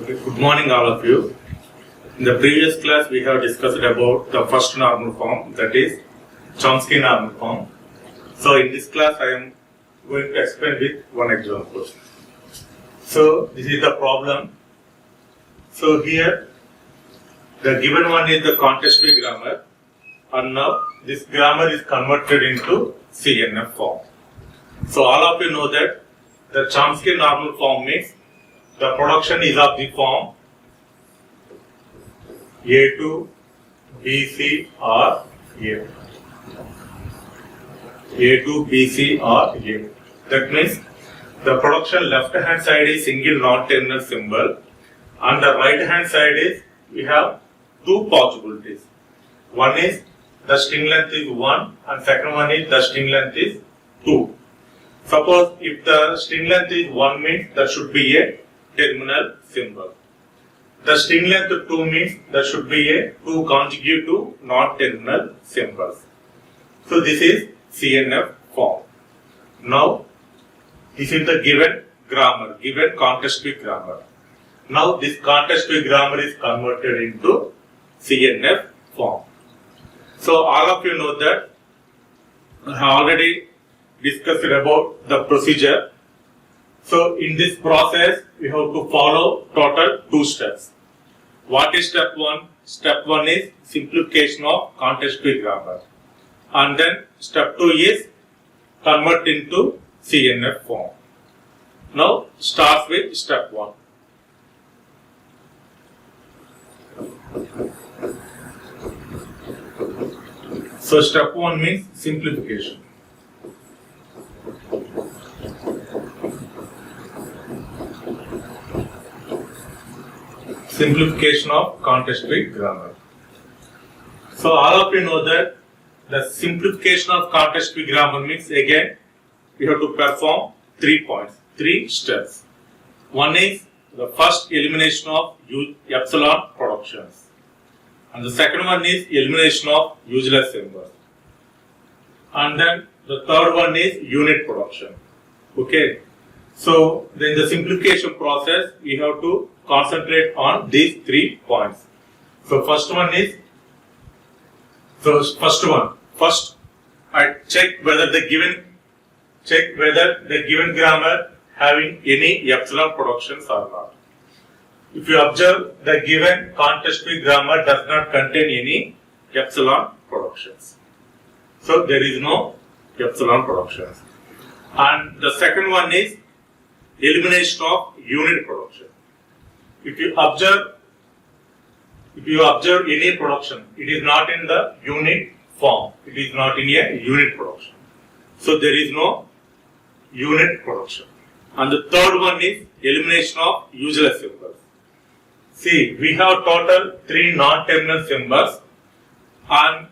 Okay, good morning all of you. In the previous class we have discussed about the first normal form, that is Chomsky normal form. So in this class I am going to explain with one example. So this is the problem. So here the given one is the context-free grammar, and now this grammar is converted into CNF form. So all of you know that the Chomsky normal form means the production is of the form A2, BC or A. A2, BC or A. That means the production left hand side is single non-terminal symbol, and the right hand side is we have two possibilities. One is the string length is 1 and second one is the string length is 2. Suppose if the string length is 1 means that should be a terminal symbol. The string length 2 means that should be a 2 conjugate to non-terminal symbols. So this is CNF form. Now this is the given grammar, given context-free grammar. Now this context-free grammar is converted into CNF form. So all of you know that I have already discussed about the procedure. So in this process we have to follow total 2 steps. What is step 1? Step 1 is simplification of context-free grammar, and then step 2 is convert into CNF form. Now start with step 1. So step 1 means simplification. Simplification of context-free grammar. So all of you know that the simplification of context-free grammar means again we have to perform 3 points, 3 steps. One is the first elimination of epsilon productions, and the second one is elimination of useless symbols, and then the third one is unit production. Okay. So in the simplification process we have to concentrate on these 3 points. So first I check whether the given grammar having any epsilon productions or not. If you observe, the given context-free grammar does not contain any epsilon productions. So there is no epsilon productions. And the second one is elimination of unit production. If you observe any production, it is not in the unit form. It is not in a unit production. So there is no unit production. And the third one is elimination of useless symbols. See, we have total 3 non-terminal symbols, and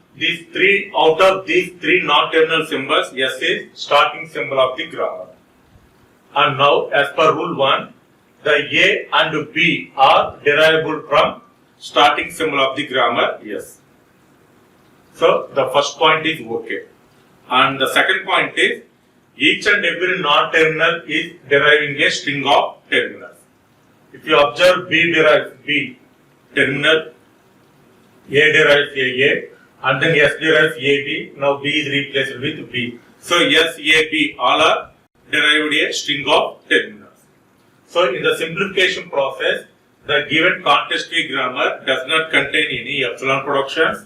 out of these 3 non-terminal symbols, S is starting symbol of the grammar. And now, as per rule 1, the A and B are derivable from starting symbol of the grammar S. So the first point is okay. And the second point is each and every non-terminal is deriving a string of terminals. If you observe, B derives B terminal, A derives AA, and then S derives AB. Now B is replaced with B. So S, A, B all are derived a string of terminals. So in the simplification process, the given context-free grammar does not contain any epsilon productions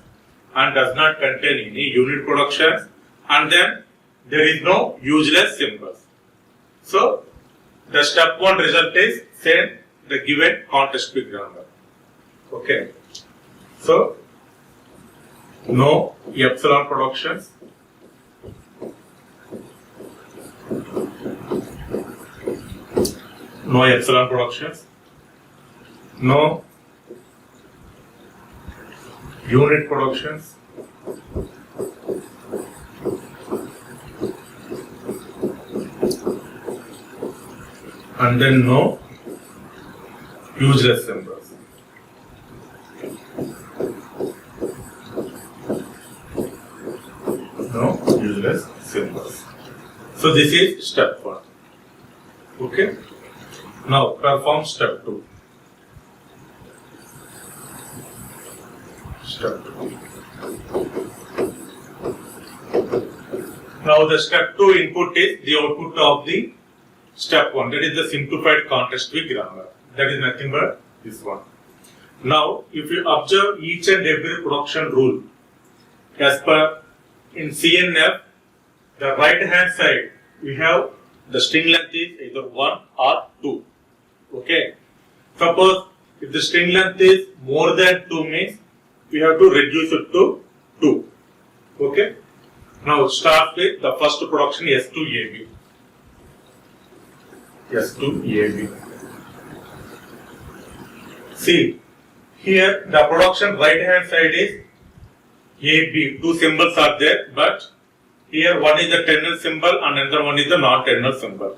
and does not contain any unit productions, and then there is no useless symbols. So the step 1 result is same, the given context-free grammar. Okay. So no epsilon productions, no epsilon productions, no unit productions, and then no useless symbols. No useless symbols. So this is step 1. Okay. Now perform step 2. Step 2. Now the step 2 input is the output of the step 1. That is the simplified context free grammar. That is nothing but this one. Now, if you observe each and every production rule, as per in CNF, the right hand side, we have the string length is either 1 or 2. Okay. Suppose if the string length is more than 2 means, we have to reduce it to 2. Okay. Now start with the first production S2AB. S2AB. See, here the production right hand side is AB. Two symbols are there, but here one is the terminal symbol and another one is the non-terminal symbol.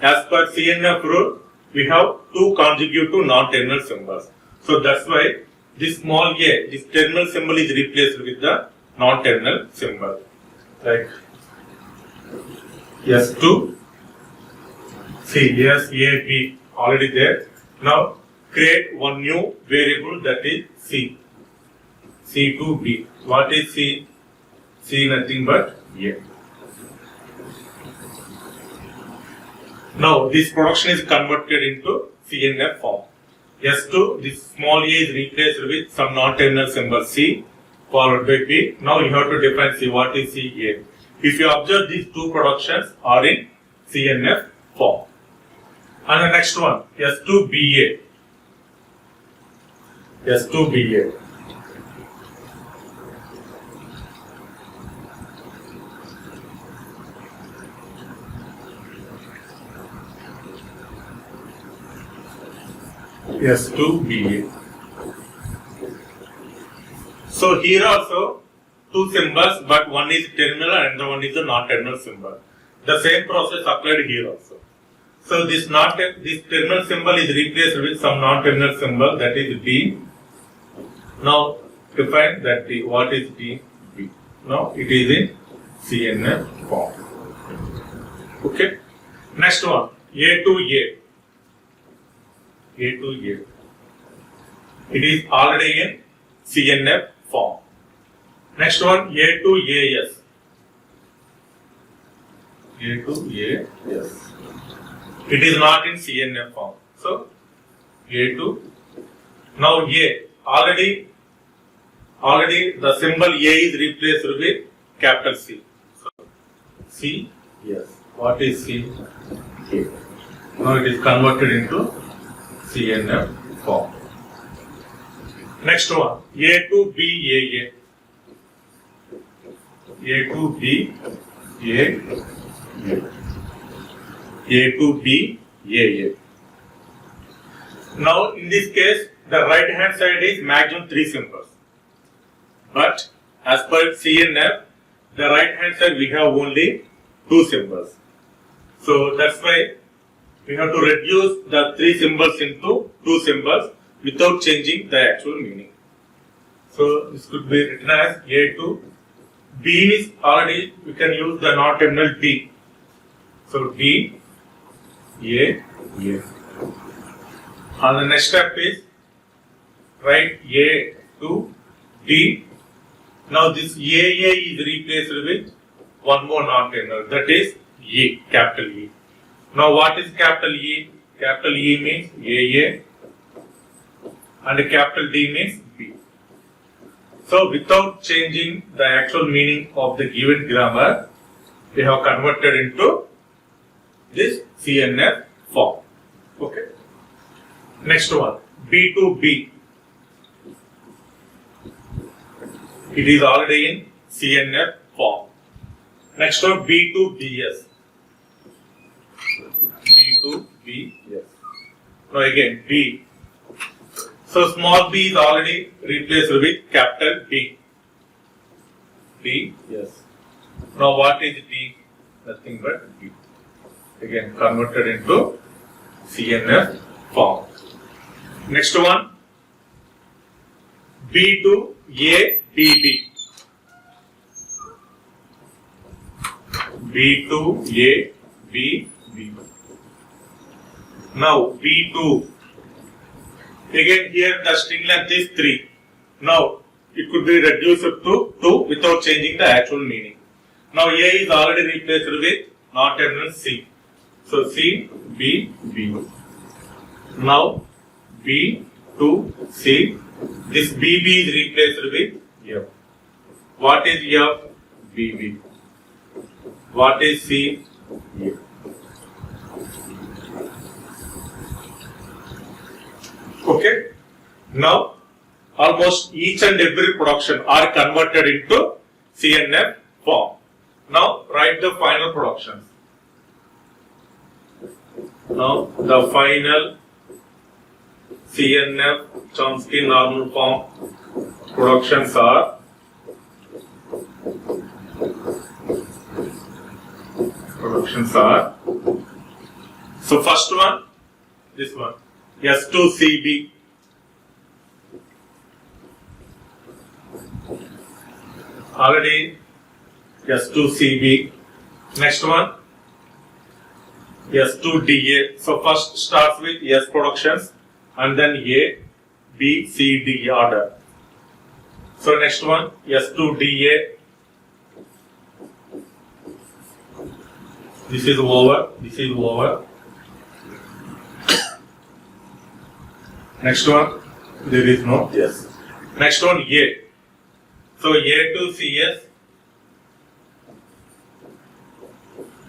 As per CNF rule, we have two consecutive non-terminal symbols. So that's why this small a, this terminal symbol is replaced with the non-terminal symbol. Like S2, see, SAB already there. Now create one new variable, that is C. C2B. What is C? C nothing but A. Now this production is converted into CNF form. S2, this small a is replaced with some non-terminal symbol C followed by B. Now you have to define C. What is CA? If you observe, these two productions are in CNF form. And the next one, S2BA. S2BA. S2BA. So here also two symbols, but one is terminal and the one is the non-terminal symbol. The same process applied here also. So this terminal symbol is replaced with some non-terminal symbol, that is D. Now define that D. What is D? B. Now it is in CNF form. Okay. Next one, A to A. A to A. It is already in CNF form. Next one, A to AS. A to AS. It is not in CNF form. So, A to, now A, already the symbol A is replaced with capital C. So, C, yes. What is C? A. Now it is converted into CNF form. Next one, A to B, AA. A to B, A. A to B, A. Now in this case, the right hand side is maximum 3 symbols. But as per CNF, the right hand side we have only 2 symbols. So that's why we have to reduce the 3 symbols into 2 symbols without changing the actual meaning. So this could be written as A to B is already, we can use the non-terminal D. So D, A. And the next step is write A to D. Now this AA is replaced with one more non-terminal, that is E, capital E. Now what is capital E? Capital E means AA and capital D means B. So without changing the actual meaning of the given grammar, we have converted into this CNF form. Okay. Next one, B to B. It is already in CNF form. Next one, B to BS. B to B, yes. Now again, B. So small b is already replaced with capital B. B, yes. Now what is D? Nothing but B. Again converted into CNF form. Next one, B to A, B, B. B to A, B, B. Now B2. Again here the string length is 3. Now it could be reduced to 2 without changing the actual meaning. Now A is already replaced with non-terminal C. So C, B, B. Now B to C. This BB is replaced with F. What is F? BB. What is C? F. Okay. Now almost each and every production are converted into CNF form. Now write the final productions. Now the final CNF Chomsky normal form productions are so first one, this one, S2CB. Already S2CB. Next one, S2DA. So first starts with S productions and then A, B, C, D order. So next one, S2DA. This is over. This is over. Next one, there is no yes. Next one, A. So A to CS.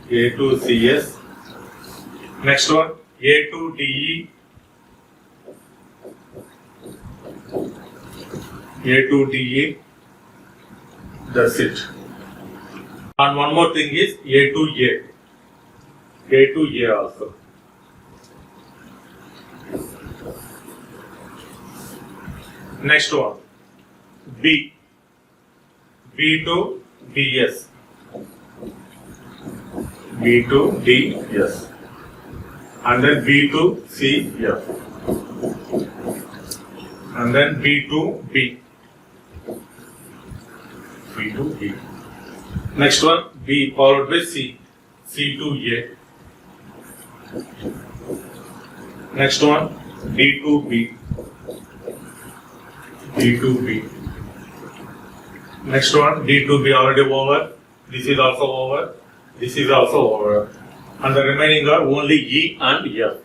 A to CS. Next one, A to DE. A to DE. That's it. And one more thing is A to A. A to A also. Next one, B. B to DS. B to DS. And then B to CF. And then B to B. B to B. Next one, B followed by C. C to A. Next one, D to B. D to B. Next one, D to B already over. This is also over. This is also over. And the remaining are only E and F.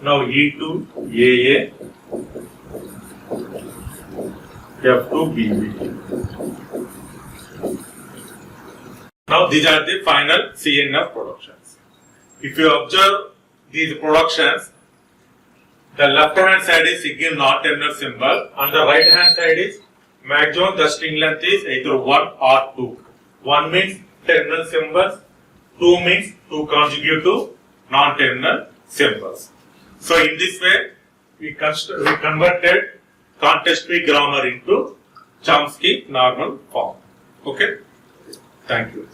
Now E to AA. F to BB. Now these are the final CNF productions. If you observe these productions, the left hand side is single non-terminal symbol and the right hand side is maximum the string length is either 1 or 2. 1 means terminal symbols, 2 means 2 consecutive non-terminal symbols. So in this way, we converted context-free grammar into Chomsky normal form. Okay? Thank you.